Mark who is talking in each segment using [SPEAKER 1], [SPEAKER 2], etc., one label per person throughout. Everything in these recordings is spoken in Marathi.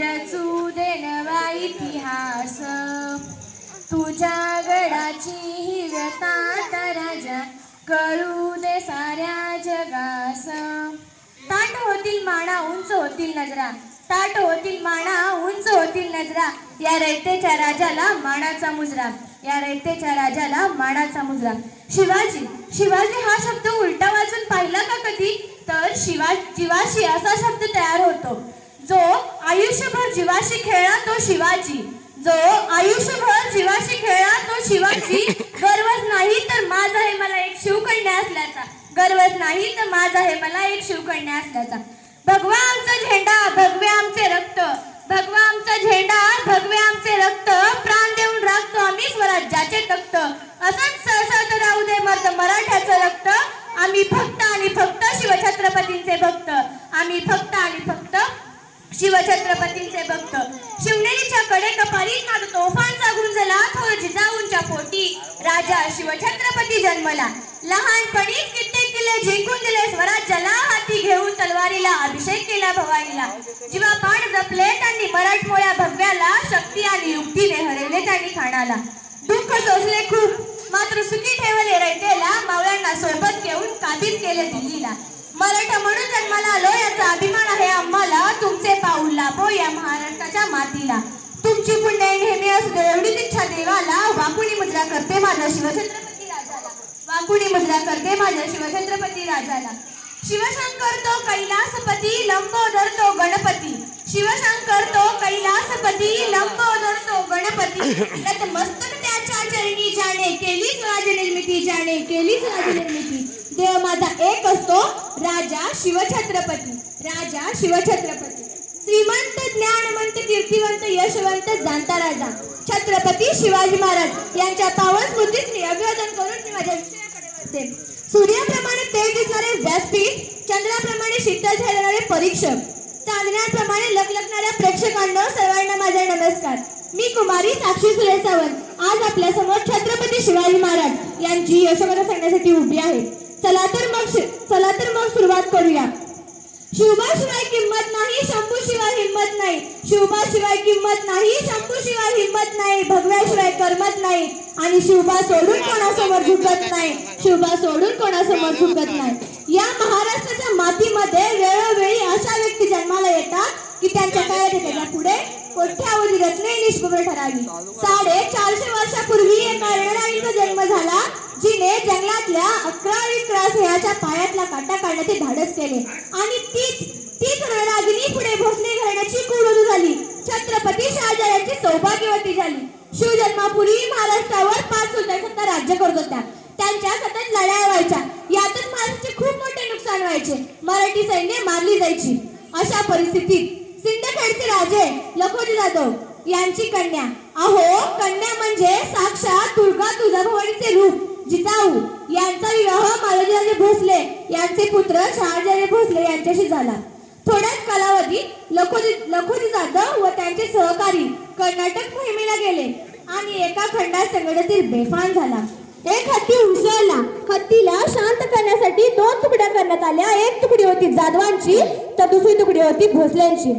[SPEAKER 1] रचू दे नवा इतिहास, तुझ्या गडाची हिरता राजा कळू दे साऱ्या जगास. ताट होतील माना उंच होतील नजरा, ताट होतील माना उंच होतील नजरा, या रयतेच्या राजाला मानाचा मुजरा, या रयतेच्या राजाला मानाचा मुजरा. शिवाजी, शिवाजी हा शब्द उलटा वाचून पाहिला का कधी? तर जीवाशी असा शब्द तयार होतो. जो आयुष्यभर जीवाशी खेळला तो शिवाजी, जो आयुष्यभर जीवाशी खेळला तो शिवाजी. गर्वच नाही तर माझा आहे मला एक शिवकन्या असल्याचा, गर्वच नाही तर माझा आहे मला एक शिवकन्या असल्याचा. भगवा आमचा झेंडा भगवे आमचे रक्त, भगवा आमचा झेंडा भगवे आमचे रक्त, प्राण देऊन राखतो आम्ही स्वराज्याचे तख्त. असंच सळसळत राहू दे मर्द मराठ्याचं रक्त, आम्ही फक्त आणि फक्त शिवछत्रपतींचे भक्त, आम्ही फक्त आणि फक्त शिवछत्रपतींचे भक्त. शिवनेरीच्या कडेकपारीत नाद तोफांचा गुंजला, थोर जिजाऊंच्या पोटी राजा शिवछत्रपती जन्मला. लहानपणीच कित्येक किल्ले जिंकून दिले स्वराज्याला, हाती घेऊन तलवारीला अभिषेक केला भवानीला. जीवापाड जपले त्यांनी मराठमोळ्या भगव्याला, शक्ती आणि युक्तीने हरवले त्यांनी खानाला. दुःख सोसले खूप मात्र सुखी ठेवले रयतेला, मावळ्यांना सोबत घेऊन काबीज केले दिल्लीला. मराठा म्हणून जन्माला आलो याचा अभिमान आहे आम्हाला, तुमचे पाऊल लाभो या महाराष्ट्राच्या मातीला. तुमची पुण्य नेहमी असू दे एवढीच इच्छा देवाला, वाकुणी मुद्रा करते माझ्या शिवछत्रपती राजाला, वाकुणी मुद्रा करते माझ्या शिवछत्रपती राजाला. शिवशंकर तो कैलासपती लंबोदर तो गणपती, शिवशंकर तो कैलासपती लंबोदर तो गणपती. नतमस्तक त्याच्या चरणी जाणे केलीच राजनिर्मिती, जाणे केलीच राजनिर्मिती. देव माझा एक असतो राजा शिवछत्रपती, राजा शिवछत्रपती. श्रीमंत ज्ञानवंत कीर्तिवंत यशवंत जाणता राजा छत्रपती शिवाजी महाराज यांच्या पावन स्मृतीस मी अभिवादन करून मी माझ्या विषयाकडे वळते. सूर्याप्रमाणे तेज दिसणारे व्यासपीठ, चंद्राप्रमाणे शीतल ठरणारे परीक्षक, चांदण्याप्रमाणे लखलखणाऱ्या प्रेक्षकांना सर्वांना माझा नमस्कार. मी कुमारी साक्षी सुरेश सावंत आज आपल्या समोर छत्रपती शिवाजी महाराज यांची यशोगाथा सांगण्यासाठी उभी आहे. चला तर मग सुरुवात करूया. शिवबाशिवाय किंमत नाही, शंभूशिवाय हिंमत नाही, शिवबाशिवाय किंमत नाही, शंभूशिवाय हिंमत नाही, भगव्याशिवाय करमत नाही, आणि शिवबा सोडून कोणासमोर झुकत नाही, शिवबा सोडून कोणासमोर झुकत नाही. या महाराष्ट्राच्या मातीमध्ये वेळोवेळी अशा व्यक्ती जन्माला येतात की त्यांच्या काळाच्या पुढे कोट्यावधी रत्ने निष्प्रभ ठरावी. 450 वर्षापूर्वी एका रणराणीचा जन्म झाला, जिने जंगलातल्या 11 विक्रासयाच्या पायातला काटा काढण्याचे धाडस केले, आणि तीच रणरागिनी पुढे भोसले घराण्याची कुळवधू झाली, छत्रपती शहाजहानची सौभाग्यवती झाली. शिवजन्मापूर्वी महाराष्ट्रावर 5 सुलतान सत्ता राज्य करत होत्या. त्यांच्या सतत लढाया व्हायच्या, यातच महाराष्ट्राचे खूप मोठे नुकसान व्हायचे, मराठी सैन्य मारली जायची. अशा परिस्थितीत सिंदखेडचे राजे लखोजी जाधव यांची कन्या, अहो कन्या म्हणजे साक्षात दुर्गा तुळजाभवानीचे रूप, जिजाऊ यांचा विवाह मालोजीराजे भोसले यांचे पुत्र शहाजीराजे भोसले यांच्याशी झाला. थोड्याच कालावधीत लखोजी जाधव व त्यांचे सहकारी कर्नाटक मोहिमेला गेले आणि एका खंडात संघटनेतील बेफाम झाला. एक हत्ती उसळला. हत्तीला शांत करण्यासाठी 2 तुकड्या करण्यात आल्या. एक तुकडी होती जाधवांची तर दुसरी तुकडी होती भोसल्यांची.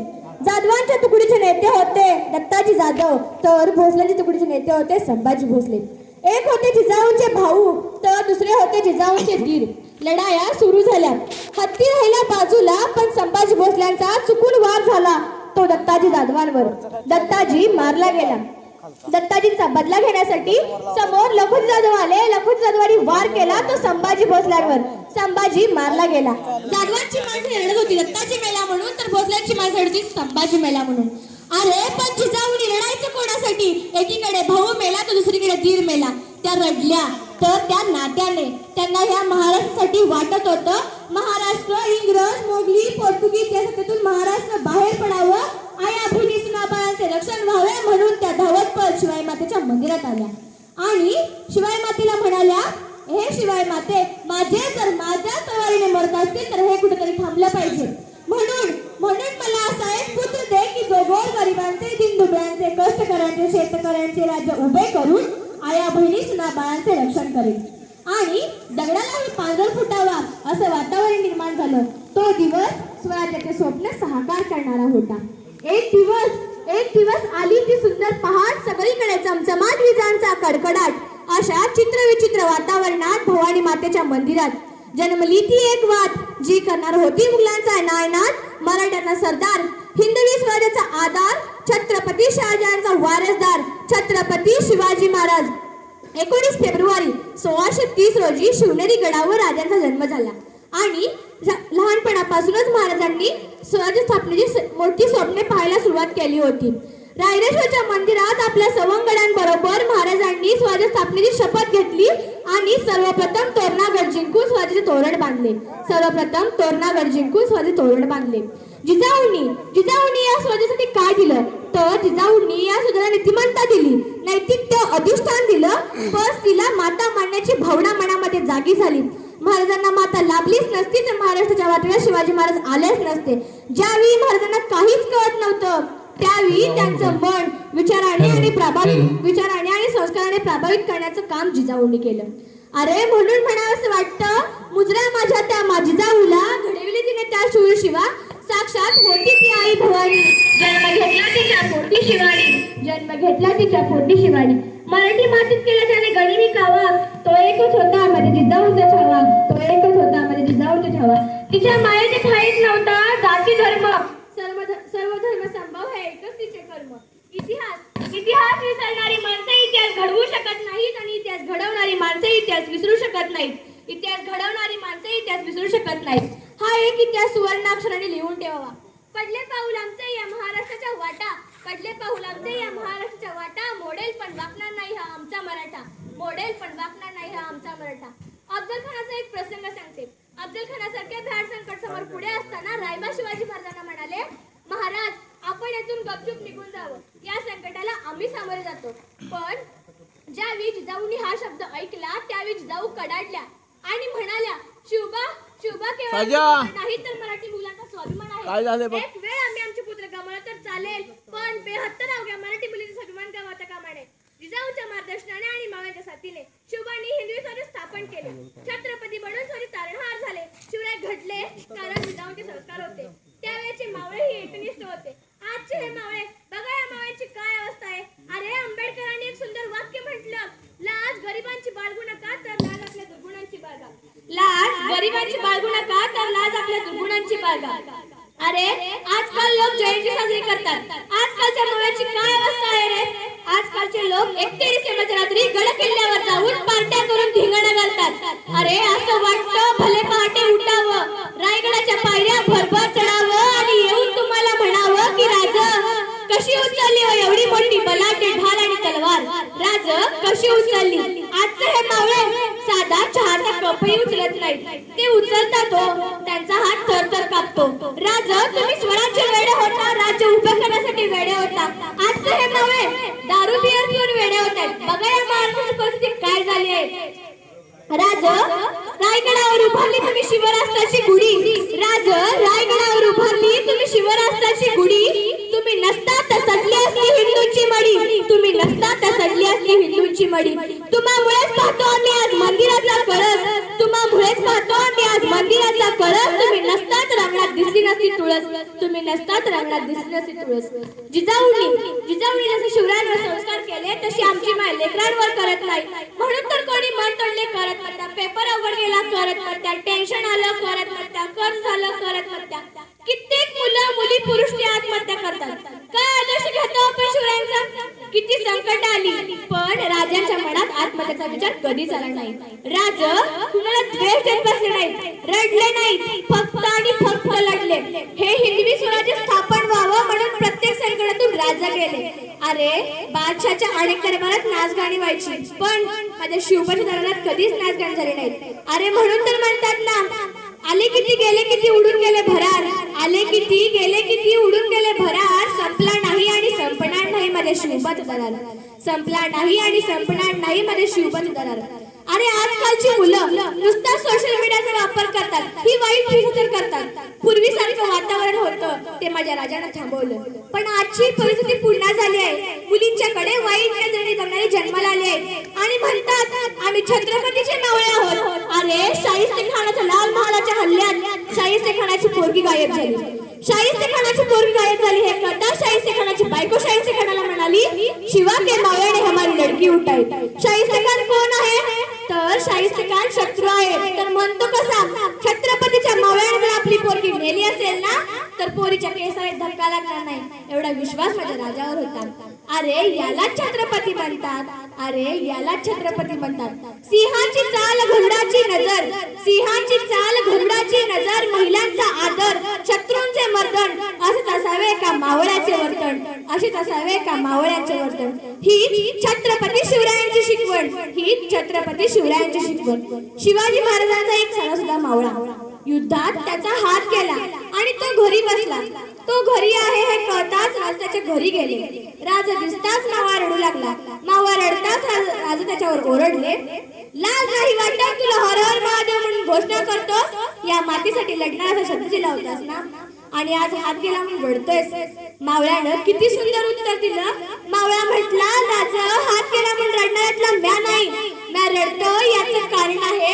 [SPEAKER 1] जाधवांच्या तुकडीचे नेते होते दत्ताजी जाधव तर भोसल्यांच्या तुकडीचे नेते होते संभाजी भोसले. एक होते जिजाऊंचे भाऊ तर दुसरे होते जिजाऊंचे दीर. लढाया सुरू झाल्या. हत्ती राहिला बाजूला, पण संभाजी भोसल्यांचा चुकून वार झाला तो दत्ताजी जाधवांवर. दत्ताजी मारला गेला. दत्ताजींचा बदला घेण्यासाठी समोर लखोजी जाधव आले. लखोजी जाधवांनी वार केला तो संभाजी भोसल्यांवर. संभाजी मारला गेला. जाधवांची माणसे लढत होती दत्ताजी मेला म्हणून, तर भोसल्यांची माणसे लढत होती संभाजी मेला म्हणून. अरे पण जिजाऊनी लढायचं कोणासाठी? एकीकडे भाऊ मेला तर दुसरीकडे दीर मेला. त्या रडल्या तर त्या नात्याने त्यांना ह्या महाराष्ट्रासाठी वाटत होतं महाराष्ट्र इंग्रज मोगली पोर्तुगीज या सत्तेतून महाराष्ट्र बाहेर पडावं, आया बहिणी सुनाबाळांचे रक्षण व्हावे म्हणून त्या धावत पळत शिवाई मातेच्या मंदिरात आल्या आणि शिवाई मातेला म्हणाल्या, हे शिवाई माते, माझ्या तलवारीने मरत असतील तर हे कुठेतरी थांबलं पाहिजे. म्हणून मला असा एक पुत्र दे की जो गोरगरिबांचे, दिनदुबळ्यांचे, कष्टकऱ्यांचे, शेतकऱ्यांचे राज्य उभे करून आया बहिणी सुनाबाळांचे रक्षण करेल. आणि दगडालाही पांजर फुटावा असं वातावरण निर्माण झालं. तो दिवस स्वराज्याचे स्वप्न साकार करणारा होता.
[SPEAKER 2] एक दिवस आली ती सुंदर पहाट, सगळीकडे चमचमाट विजांचा कडकडाट. अशा चित्रविचित्र वातावरणात भवानी मातेच्या मंदिरात जन्मली ती एक वाट, जी करणार होती मुघलांचा नायनाट. मराठ्यांना सरदार, हिंदवी स्वराज्याचा आधार, छत्रपती शहाजहानचा वारसदार, छत्रपती शिवाजी महाराज. 19 फेब्रुवारी 1630 रोजी शिवनेरी गडावर राजांचा जन्म झाला आणि लहानपणापासूनच महाराजांनी स्वराज्य स्थापनेची मोठी स्वप्ने पाहायला सुरुवात केली होती. रायरेश्वरच्या मंदिरात आपल्या सवंगड्यांबरोबर महाराजांनी स्वराज्य स्थापनेची शपथ घेतली आणि सर्वप्रथम तोरणागड जिंकून स्वराज्याचे तोरण बांधले. जिजाऊंनी या स्वराज्यासाठी काय दिलं तर जिजाऊंनी या स्वराज्याला नीतिमत्ता दिली, नैतिक अधिष्ठान दिलं. बस तिला माता मानण्याची भावना मनामध्ये जागी झाली. महाराजांना माता लाभलीच नसती तर महाराष्ट्राच्या वाटेला शिवाजी महाराज आलेच नसते. ज्यावेळी महाराजांना काहीच कळत नव्हतं त्यावेळी त्यांचं मन विचाराने आणि संस्काराने प्रभावित करण्याचं काम जिजाऊंनी केलं. अरे म्हणून म्हणावंसं वाटतं, मुजरा माझ्या त्या जिजाऊला घडविली तिने त्या शूर शिवा, साक्षात होती ती आई भवानी. जन्म घेतला तिच्या पोटी शिवानी. मराठी मातीत केला त्याने गणिमी कावा, तो एकच होता माझ्या जिजाऊचा छावा. तिच्या मायेचे ठाईच नव्हता जाती धर्म, सर्व धर्म संभव है एकच तिचे कर्म. इतिहास विसरणारी माणसं इतिहास घडवू शकत नाहीत आणि इतिहास घडवणारी माणसं इतिहास विसरू शकत नाहीत. हा एक इतिहास सुवर्णाक्षराने लिहून ठेवावा. पडले पाऊल आमचे या महाराष्ट्राच्या वाटा, मोडेल पण वाकणार नाही हा आमचा मराठा. अफजल खानाचा एक प्रसंग सांगते. अफजल खानासारख्या भ्याड संकट समोर पुढे असताना रायबा शिवाजी महाराजांना म्हणाले, महाराज आपण येथून गपचूप निघून जावं, या संकटाला आम्ही सामोरे जातो. पण ज्यावेळी जिजाऊंनी हा शब्द ऐकला त्यावेळी जिजाऊ कडाडल्या आणि म्हणाल्या, शिवबा केवळ नाही तर मराठी मुलांचा स्वाभिमान आहे. एक वेळ आम्ही आमचे पुत्र गमावले तर चालेल, पण 72 अवघ्या मराठी मुलींचा स्वाभिमान गमावता कामा नये. जिजाऊच्या मार्गदर्शनाने आणि मावळ्यांच्या साथीने शिवबांनी हिंदवी स्वराज्य स्थापन केले. छत्रपती बनून स्वरी तारणहार झाले. शिवराय घडले कारण जिजाऊंचे संस्कार होते. त्यावेळेचे मावळे ही एकनिष्ठ होते. आजचे हे मावळे बघा, या मावळ्यांची काय अवस्था आहे. अरे आंबेडकरांनी एक सुंदर वाक्य म्हटलं, लाज गरिबांची बाळगू नका तर लाज आपल्या दुर्गुणांची बाळगा. अरे आजकाल लोक जयंती साजरी करतात. आजकालच्या मावळ्यांची काय अवस्था आहे रे. आजकालचे लोक 31 डिसेंबरच्या रात्री गड किल्ल्यावर जाऊन पार्ट्या करून धिंगाणा घालतात. अरे असं वाटतं भले पहाटे उठावं, रायगडाच्या पायऱ्या भरभर चढावं आणि येऊन तुम्हाला म्हणावं की राज कशी उचलली एवढी मोठी बलाढ्य ढाल आणि तलवार. राज कशी उचलली. आजचे हे मावळे साधा चहाचा कपही उचलत नाही. ते उचलतात हो, त्यांचा हात थरथर कापतो. राज तुम्ही स्वराज्य वेडे होता, राज्य उभं करण्यासाठी वेडे होता. आजचे हे मावळे दारू बियर पिऊन वेडे होत आहेत. बघा या महाराष्ट्राची परिस्थिती काय झाली आहे. राज रायगडावर उभारली तुम्ही शिवराष्ट्राची गुढी. राज रायगडावर उभारली तुम्ही शिवराष्ट्राची गुढी. तुम्ही नसता तर सडली असली हिंदूंची मडी. तुम्हामुळेच पाहतो आम्ही आज मंदिराचा कळस. तुम्ही नसतात रंगणात दिसली नसती तुळस. जिजाऊनी जसे शिवरायांवर संस्कार केले तसे आमची माय लेकरांवर करत नाही. म्हणून तर कोणी मन तोडले करत म्हणत्या, पेपर अवघड गेला करत म्हणत्या, टेन्शन आलं करत म्हणत्या, कर्ज झालं करत म्हणत्या. कित्येक मुलं मुली पुरुष ते आत्महत्या करतात. काय आदर्श घेतो आपण शिवरायांचा. किती संकट आली पण राजांच्या मनात आत्महत्येचा विचार कधीच आला नाही. राज कुणाला द्वेष देत बसले नाहीत, रडले नाहीत, फक्त आणि फक्त लढले. हे हिंदवी स्वराज्य स्थापन व्हावं म्हणून प्रत्येक संकटातून राजा गेले. अरे बादशाहच्या अनेक दरबारात नाचगाणी व्हायची पण माझ्या शिवबाच्या दरबारात कधीच नाचगाणी झाली नाही. अरे म्हणून तर म्हणतात ना, आले किती गेले किती उडून गेले भरार. आले किती गेले किती उडून गेले भरार. संपला नाही आणि संपणार नाही माझ्या शिवबाचा दरार. संपला नाही आणि संपणार नाही माझ्या शिवबाचा दरार. अरे आजकालची मुलं नुसता सोशल मीडियाचा वापर करतात, ही वाईट विचार करतात. पूर्वीसारखं वातावरण होतं ते माझ्या राजाने थांबवलं. पण आजची परिस्थिती पुन्हा झाली आहे. मुलींच्याकडे वाईट नजरेने जगणारी जन्माला आली आहे आणि म्हणतात आम्ही छत्रपतीचे मावळे आहोत. अरे शाहिस्ते खानाच्या लाल महालाच्या हल्ल्यात शाहिस्ते खानाची पोरगी गायब झाली. शाहिस्ते खानाची पोरगी गायब झाली हे कळता शाहिस्ते खानाची बायको शाहिस्ते खानाला म्हणाली, शिवा के मावळे ने हमारी लड़की उठाई. शाहिस्ते खान कोण आहे? तर शाहिस्ते खान शत्रू आहे. तर म्हणतो कसा, छत्रपतीच्या मावळ्याने जर आपली पोरगी नेली असेल ना तर पोरीच्या केसाला धक्का लागणार नाही, एवढा विश्वास माझ्या राजावर होता. अरे याला छत्रपती म्हणतात, अरे याला छत्रपती म्हणतात. सिंहाची चाल गरुडाची नजर, सिंहाची चाल गरुडाची नजर, महिलांचा आदर, शत्रूंचे मर्दन, असेच असावे का मावळ्याचे वर्तन, असेच असावे का मावळ्याचे वर्तन. ही छत्रपती शिवरायांची शिकवण, ही छत्रपती शिवरायांची शिकवण. शिवाजी महाराजांचा एक साधा सुद्धा मावळा युद्धात त्याचा हात गेला आणि तो घरी बसला. तो घरी आहे हे कळताच राज त्याच्या घरी गेले. राजा दिसताच मावा रडू लागला. मावा रडताच राजा त्याच्यावर ओरडले, लाज नाही वाटत तुला हर हर महादेव म्हणून घोषणा करतो, या मातीसाठी लढणार असा शब्द दिला होतास ना, आणि आज हात गेला म्हणून रडतोयस. मावळ्यानं किती सुंदर उत्तर दिलं. मावळा म्हटला, राजा हात गेला म्हणून रडणाऱ्यातला म्या नाही, म्या रडतो याचं कारण आहे,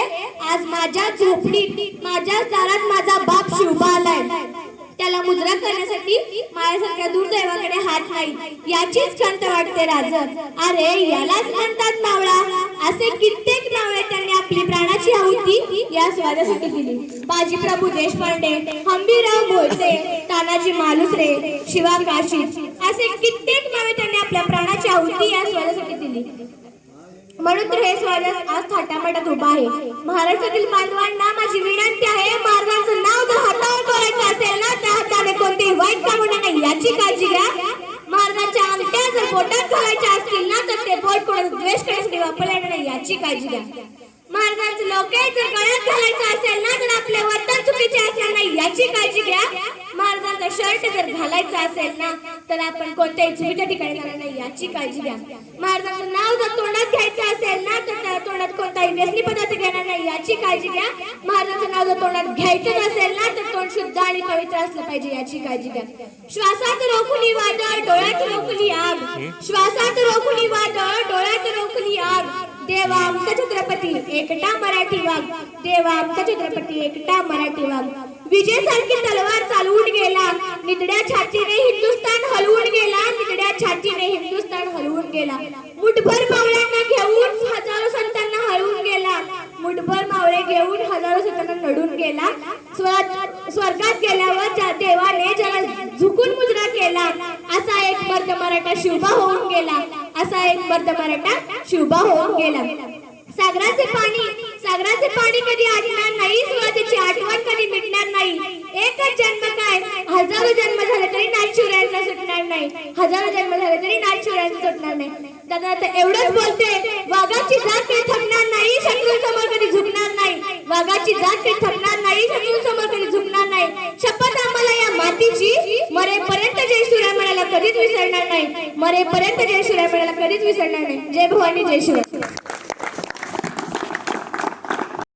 [SPEAKER 2] आज माझ्या झोपडीत माझ्या दारात माझा बाप शिवबा आलाय, त्याला मुजरा करण्यासाठी माझ्यासारख्या दुर्दैवाकडे हात नाही, याचीच खंत वाटते राज. अरे यालाच म्हणतात मावळा. असे कित्येक मावळे त्यांनी आपली प्राणाची आहुती या स्वादासाठी दिली. बाजीप्रभू देशपांडे, हंबीरराव मोहिते, तानाजी मालुसरे, शिवा काशी, असे कित्येक मावळे त्यांनी आपल्या प्राणाची आहुती या स्वादासाठी दिली. म्हणून तर हे स्वागत आज थाटामाटात उभा आहे. महाराष्ट्रातील बांधवांना माझी विनंती आहे, महाराजांचं नाव जर हातावर करायचं असेल ना त्या हाताने कोणतेही वाईट काम होणार नाही याची काळजी घ्या. महाराजांच्या अंगठ्या जर बोटात घालायच्या असतील ना तर ते बोट कोणाचा द्वेष करण्यासाठी वापरले येणार नाही याची काळजी घ्या. महाराजांचं लोके जर गळ्यात घालायचं असेल ना तर आपले वर्तन चुकीचे असणार नाही याची काळजी घ्या. महाराजांचा शर्ट जर घालायचा असेल ना तर आपण कोणत्याही चुकीच्या ठिकाणी जाणार नाही याची काळजी घ्या. महाराजांचं नाव जर तोंडात घ्यायचं असेल ना तर त्या तोंडात कोणताही व्यसनी पदार्थ घेणार नाही याची काळजी घ्या. महाराजांचं नाव जर तोंडात घ्यायचं नसेल ना तर तोंड शुद्ध आणि पवित्र असलं पाहिजे याची काळजी घ्या. श्वासात रोखुनी वादळ, डोळ्यात रोखुनी आग, श्वासात रोखुनी वादळ, डोळ्यात रोखुनी आग, देवा आमचा छत्रपती एकटा मराठी वाघ, देवा आमचा छत्रपती एकटा मराठी वाघ. विजेसारखी तलवार चालवून गेला, नितड्या छातीने हिंदुस्थान हलवून गेला, नितड्या छातीने हिंदुस्थान हलवून गेला. मुठभर मावळ्यांना घेऊन हजारो संतांना हलवून गेला, मुठभर मावळे घेऊन हजारो संतांना लढून गेला. स्वर्गात गेल्यावर ज्या देवाने ज्याला झुकून मुजरा केला, असा एक मर्द मराठा शिवबा होऊन गेला, असा एक मर्द मराठा शिवबा होऊन गेला. सागराचे पाणी कधी आटणार नाही, सुरुवातीची आठवण कधी मिटणार नाही. एकच जन्म काय, हजारो जन्म झाले तरी नाथशिवरायांचा सुटणार नाही, हजारो जन्म झाले तरी नाथशिवरायांचा सुटणार नाही. दादा आता एवढंच बोलते, वाघाची जात काही थकणार नाही, शत्रूंसमोर कधी झुकणार नाही, वाघाची जात काही थकणार नाही, शत्रूंसमोर कधी झुकणार नाही. शपथ आम्हाला या मातीची, मरेपर्यंत जय शिवराय म्हणायला कधीच विसरणार नाही, मरेपर्यंत जय शिवराय म्हणायला कधीच विसरणार नाही. जय भवानी, जय शिवराय.